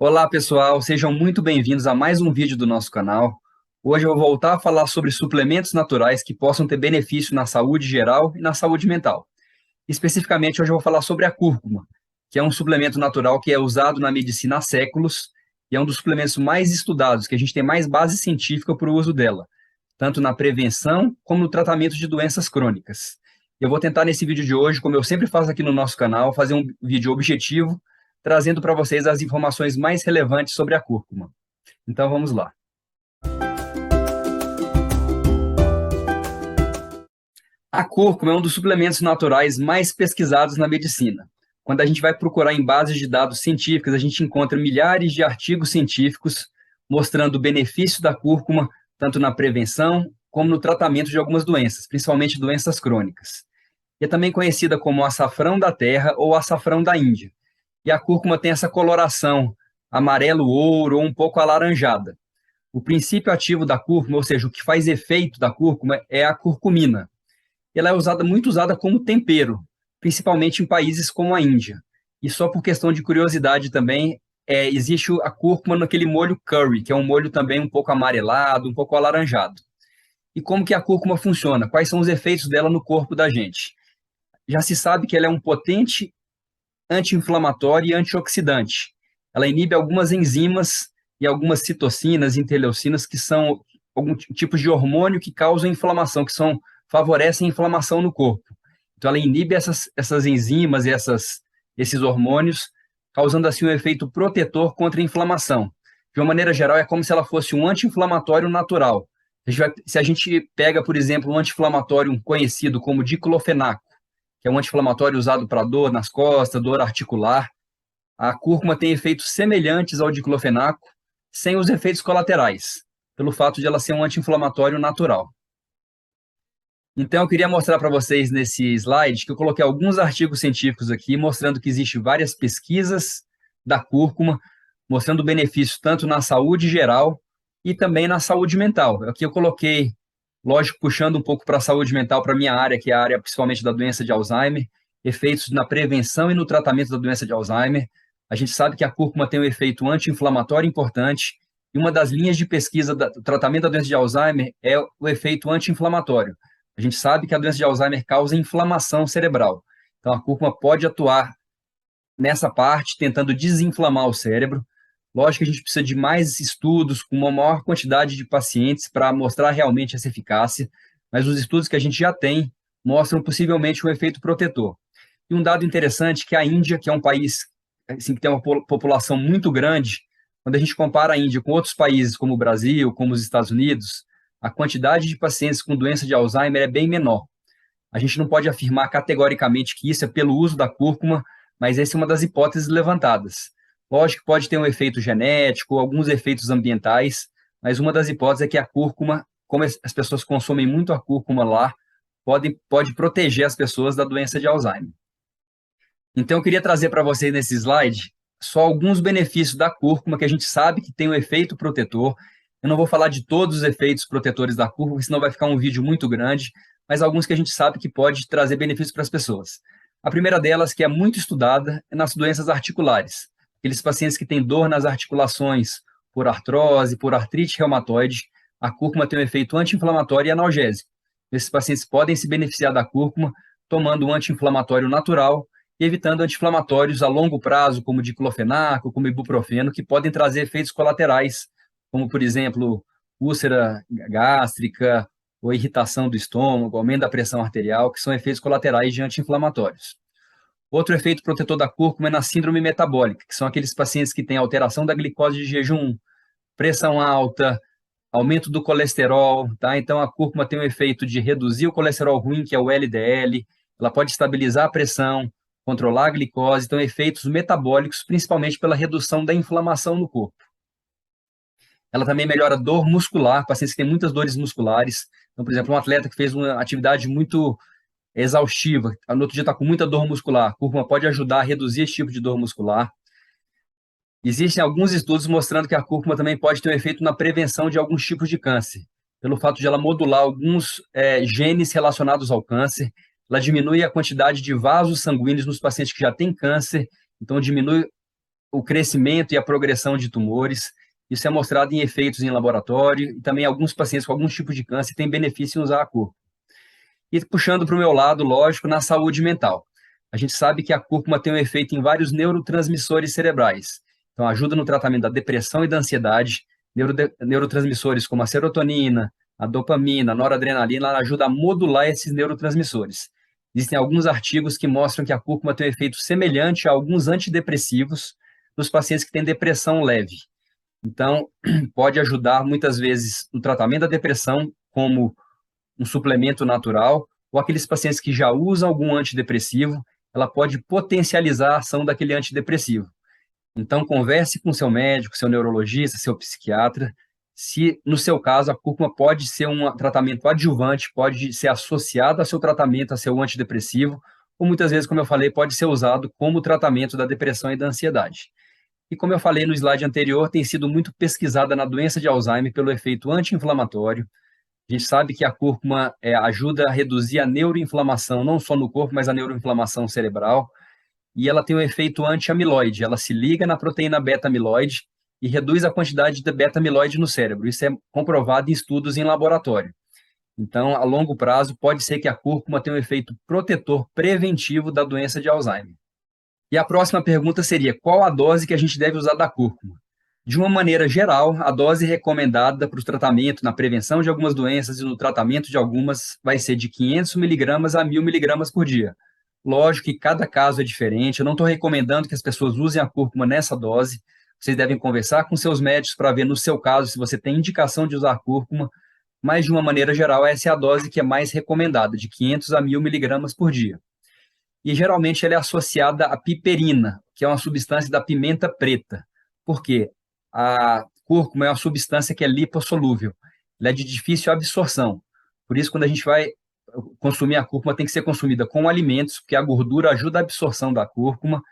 Olá, pessoal, sejam muito bem-vindos a mais um vídeo do nosso canal. Hoje eu vou voltar a falar sobre suplementos naturais que possam ter benefício na saúde geral e na saúde mental. Especificamente, hoje eu vou falar sobre a cúrcuma, que é um suplemento natural que é usado na medicina há séculos e é um dos suplementos mais estudados, que a gente tem mais base científica para o uso dela, tanto na prevenção como no tratamento de doenças crônicas. Eu vou tentar nesse vídeo de hoje, como eu sempre faço aqui no nosso canal, fazer um vídeo objetivo, trazendo para vocês as informações mais relevantes sobre a cúrcuma. Então vamos lá. A cúrcuma é um dos suplementos naturais mais pesquisados na medicina. Quando a gente vai procurar em bases de dados científicas, a gente encontra milhares de artigos científicos mostrando o benefício da cúrcuma tanto na prevenção como no tratamento de algumas doenças, principalmente doenças crônicas. E é também conhecida como açafrão da terra ou açafrão da Índia. E a cúrcuma tem essa coloração amarelo-ouro ou um pouco alaranjada. O princípio ativo da cúrcuma, ou seja, o que faz efeito da cúrcuma, é a curcumina. Ela é muito usada como tempero, principalmente em países como a Índia. E só por questão de curiosidade também, existe a cúrcuma naquele molho curry, que é um molho também um pouco amarelado, um pouco alaranjado. E como que a cúrcuma funciona? Quais são os efeitos dela no corpo da gente? Já se sabe que ela é um potente anti-inflamatório e antioxidante. Ela inibe algumas enzimas e algumas citocinas, interleucinas, que são algum tipo de hormônio que causam inflamação, favorecem a inflamação no corpo. Então, ela inibe essas enzimas e esses hormônios, causando assim um efeito protetor contra a inflamação. De uma maneira geral, é como se ela fosse um anti-inflamatório natural. Se a gente pega, por exemplo, um anti-inflamatório conhecido como diclofenaco, que é um anti-inflamatório usado para dor nas costas, dor articular, a cúrcuma tem efeitos semelhantes ao diclofenaco, sem os efeitos colaterais, pelo fato de ela ser um anti-inflamatório natural. Então, eu queria mostrar para vocês nesse slide que eu coloquei alguns artigos científicos aqui, mostrando que existem várias pesquisas da cúrcuma, mostrando benefícios tanto na saúde geral e também na saúde mental. Aqui eu coloquei, lógico, puxando um pouco para a saúde mental, para a minha área, que é a área principalmente da doença de Alzheimer, efeitos na prevenção e no tratamento da doença de Alzheimer. A gente sabe que a cúrcuma tem um efeito anti-inflamatório importante, e uma das linhas de pesquisa do tratamento da doença de Alzheimer é o efeito anti-inflamatório. A gente sabe que a doença de Alzheimer causa inflamação cerebral. Então, a cúrcuma pode atuar nessa parte, tentando desinflamar o cérebro. Lógico que a gente precisa de mais estudos, com uma maior quantidade de pacientes, para mostrar realmente essa eficácia, mas os estudos que a gente já tem mostram possivelmente um efeito protetor. E um dado interessante é que a Índia, que é um país assim, que tem uma população muito grande, quando a gente compara a Índia com outros países, como o Brasil, como os Estados Unidos, a quantidade de pacientes com doença de Alzheimer é bem menor. A gente não pode afirmar categoricamente que isso é pelo uso da cúrcuma, mas essa é uma das hipóteses levantadas. Lógico que pode ter um efeito genético, alguns efeitos ambientais, mas uma das hipóteses é que a cúrcuma, como as pessoas consomem muito a cúrcuma lá, pode proteger as pessoas da doença de Alzheimer. Então, eu queria trazer para vocês nesse slide só alguns benefícios da cúrcuma que a gente sabe que tem um efeito protetor. Eu não vou falar de todos os efeitos protetores da cúrcuma, senão vai ficar um vídeo muito grande, mas alguns que a gente sabe que pode trazer benefícios para as pessoas. A primeira delas, que é muito estudada, é nas doenças articulares. Aqueles pacientes que têm dor nas articulações por artrose, por artrite reumatoide, a cúrcuma tem um efeito anti-inflamatório e analgésico. Esses pacientes podem se beneficiar da cúrcuma tomando um anti-inflamatório natural e evitando anti-inflamatórios a longo prazo, como diclofenaco, como ibuprofeno, que podem trazer efeitos colaterais, como, por exemplo, úlcera gástrica, ou irritação do estômago, aumento da pressão arterial, que são efeitos colaterais de anti-inflamatórios. Outro efeito protetor da cúrcuma é na síndrome metabólica, que são aqueles pacientes que têm alteração da glicose de jejum, pressão alta, aumento do colesterol, tá? Então, a cúrcuma tem um efeito de reduzir o colesterol ruim, que é o LDL, ela pode estabilizar a pressão, controlar a glicose, então efeitos metabólicos, principalmente pela redução da inflamação no corpo. Ela também melhora dor muscular, pacientes que têm muitas dores musculares. Então, por exemplo, um atleta que fez uma atividade muito exaustiva, no outro dia está com muita dor muscular, a cúrcuma pode ajudar a reduzir esse tipo de dor muscular. Existem alguns estudos mostrando que a cúrcuma também pode ter um efeito na prevenção de alguns tipos de câncer, pelo fato de ela modular alguns genes relacionados ao câncer. Ela diminui a quantidade de vasos sanguíneos nos pacientes que já têm câncer, então diminui o crescimento e a progressão de tumores. Isso é mostrado em efeitos em laboratório e também alguns pacientes com alguns tipos de câncer têm benefício em usar a cúrcuma. E puxando para o meu lado, lógico, na saúde mental. A gente sabe que a cúrcuma tem um efeito em vários neurotransmissores cerebrais. Então, ajuda no tratamento da depressão e da ansiedade. Neurotransmissores como a serotonina, a dopamina, a noradrenalina, ela ajuda a modular esses neurotransmissores. Existem alguns artigos que mostram que a cúrcuma tem um efeito semelhante a alguns antidepressivos nos pacientes que têm depressão leve. Então, pode ajudar muitas vezes no tratamento da depressão, como um suplemento natural, ou aqueles pacientes que já usam algum antidepressivo, ela pode potencializar a ação daquele antidepressivo. Então, converse com seu médico, seu neurologista, seu psiquiatra, se, no seu caso, a cúrcuma pode ser um tratamento adjuvante, pode ser associado ao seu tratamento, a seu antidepressivo, ou muitas vezes, como eu falei, pode ser usado como tratamento da depressão e da ansiedade. E como eu falei no slide anterior, tem sido muito pesquisada na doença de Alzheimer pelo efeito anti-inflamatório. A gente sabe que a cúrcuma ajuda a reduzir a neuroinflamação, não só no corpo, mas a neuroinflamação cerebral. E ela tem um efeito anti-amiloide. Ela se liga na proteína beta-amiloide e reduz a quantidade de beta-amiloide no cérebro. Isso é comprovado em estudos em laboratório. Então, a longo prazo, pode ser que a cúrcuma tenha um efeito protetor preventivo da doença de Alzheimer. E a próxima pergunta seria: qual a dose que a gente deve usar da cúrcuma? De uma maneira geral, a dose recomendada para o tratamento, na prevenção de algumas doenças e no tratamento de algumas, vai ser de 500 miligramas a 1.000 miligramas por dia. Lógico que cada caso é diferente, eu não estou recomendando que as pessoas usem a cúrcuma nessa dose. Vocês devem conversar com seus médicos para ver, no seu caso, se você tem indicação de usar cúrcuma, mas de uma maneira geral, essa é a dose que é mais recomendada, de 500 a 1.000 miligramas por dia. E geralmente ela é associada à piperina, que é uma substância da pimenta preta. Por quê? A cúrcuma é uma substância que é lipossolúvel, ela é de difícil absorção. Por isso, quando a gente vai consumir a cúrcuma, tem que ser consumida com alimentos, porque a gordura ajuda a absorção da cúrcuma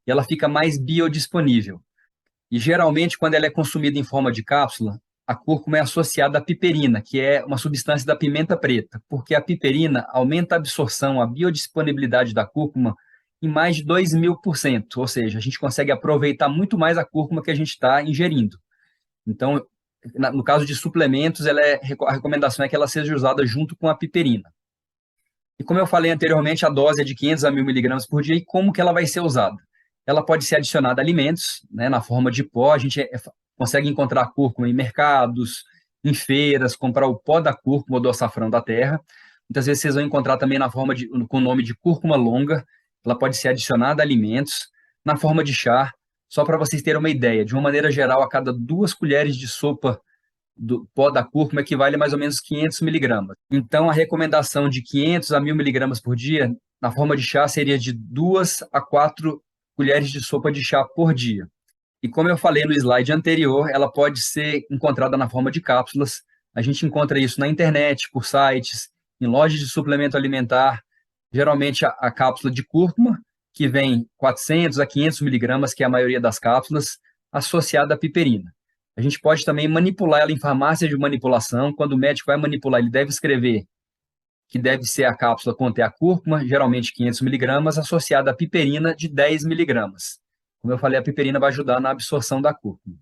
e ela fica mais biodisponível. E geralmente, quando ela é consumida em forma de cápsula, a cúrcuma é associada à piperina, que é uma substância da pimenta preta, porque a piperina aumenta a absorção, a biodisponibilidade da cúrcuma em mais de 2.000%, ou seja, a gente consegue aproveitar muito mais a cúrcuma que a gente está ingerindo. Então, no caso de suplementos, a recomendação é que ela seja usada junto com a piperina. E como eu falei anteriormente, a dose é de 500 a 1.000 miligramas por dia. E como que ela vai ser usada? Ela pode ser adicionada a alimentos, né, na forma de pó. A gente consegue encontrar cúrcuma em mercados, em feiras, comprar o pó da cúrcuma ou do açafrão da terra. Muitas vezes vocês vão encontrar também com o nome de cúrcuma longa. Ela pode ser adicionada a alimentos, na forma de chá. Só para vocês terem uma ideia, de uma maneira geral, a cada 2 colheres de sopa do pó da cúrcuma equivale a mais ou menos 500 miligramas. Então, a recomendação de 500 a 1.000 miligramas por dia, na forma de chá, seria de 2 a 4 colheres de sopa de chá por dia. E como eu falei no slide anterior, ela pode ser encontrada na forma de cápsulas. A gente encontra isso na internet, por sites, em lojas de suplemento alimentar. Geralmente, a cápsula de cúrcuma, que vem 400 a 500 miligramas, que é a maioria das cápsulas, associada à piperina. A gente pode também manipular ela em farmácia de manipulação. Quando o médico vai manipular, ele deve escrever que deve ser a cápsula conter a cúrcuma, geralmente 500 miligramas, associada à piperina de 10 miligramas. Como eu falei, a piperina vai ajudar na absorção da cúrcuma.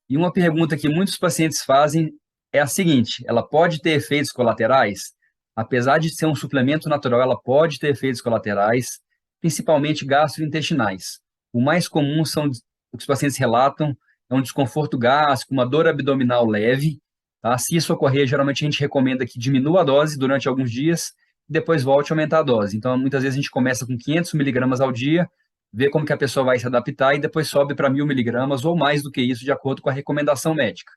E uma pergunta que muitos pacientes fazem é a seguinte: ela pode ter efeitos colaterais? Apesar de ser um suplemento natural, ela pode ter efeitos colaterais, principalmente gastrointestinais. O mais comum são o que os pacientes relatam, é um desconforto gástrico, uma dor abdominal leve. Tá? Se isso ocorrer, geralmente a gente recomenda que diminua a dose durante alguns dias e depois volte a aumentar a dose. Então, muitas vezes a gente começa com 500 miligramas ao dia, vê como que a pessoa vai se adaptar e depois sobe para 1.000 miligramas ou mais do que isso, de acordo com a recomendação médica.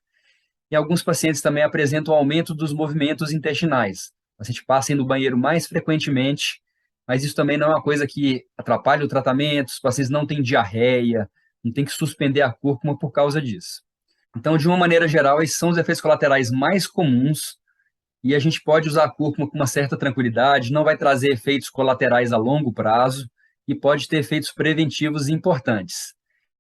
E alguns pacientes também apresentam aumento dos movimentos intestinais. O paciente passa no banheiro mais frequentemente, mas isso também não é uma coisa que atrapalha o tratamento, os pacientes não têm diarreia, não tem que suspender a cúrcuma por causa disso. Então, de uma maneira geral, esses são os efeitos colaterais mais comuns e a gente pode usar a cúrcuma com uma certa tranquilidade, não vai trazer efeitos colaterais a longo prazo e pode ter efeitos preventivos importantes.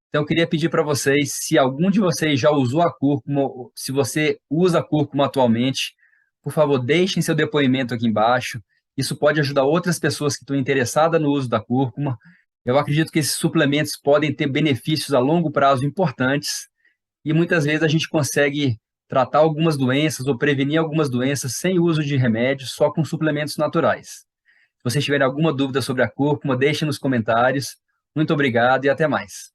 Então, eu queria pedir para vocês, se algum de vocês já usou a cúrcuma, se você usa a cúrcuma atualmente, por favor, deixem seu depoimento aqui embaixo. Isso pode ajudar outras pessoas que estão interessadas no uso da cúrcuma. Eu acredito que esses suplementos podem ter benefícios a longo prazo importantes e muitas vezes a gente consegue tratar algumas doenças ou prevenir algumas doenças sem uso de remédios, só com suplementos naturais. Se vocês tiverem alguma dúvida sobre a cúrcuma, deixem nos comentários. Muito obrigado e até mais.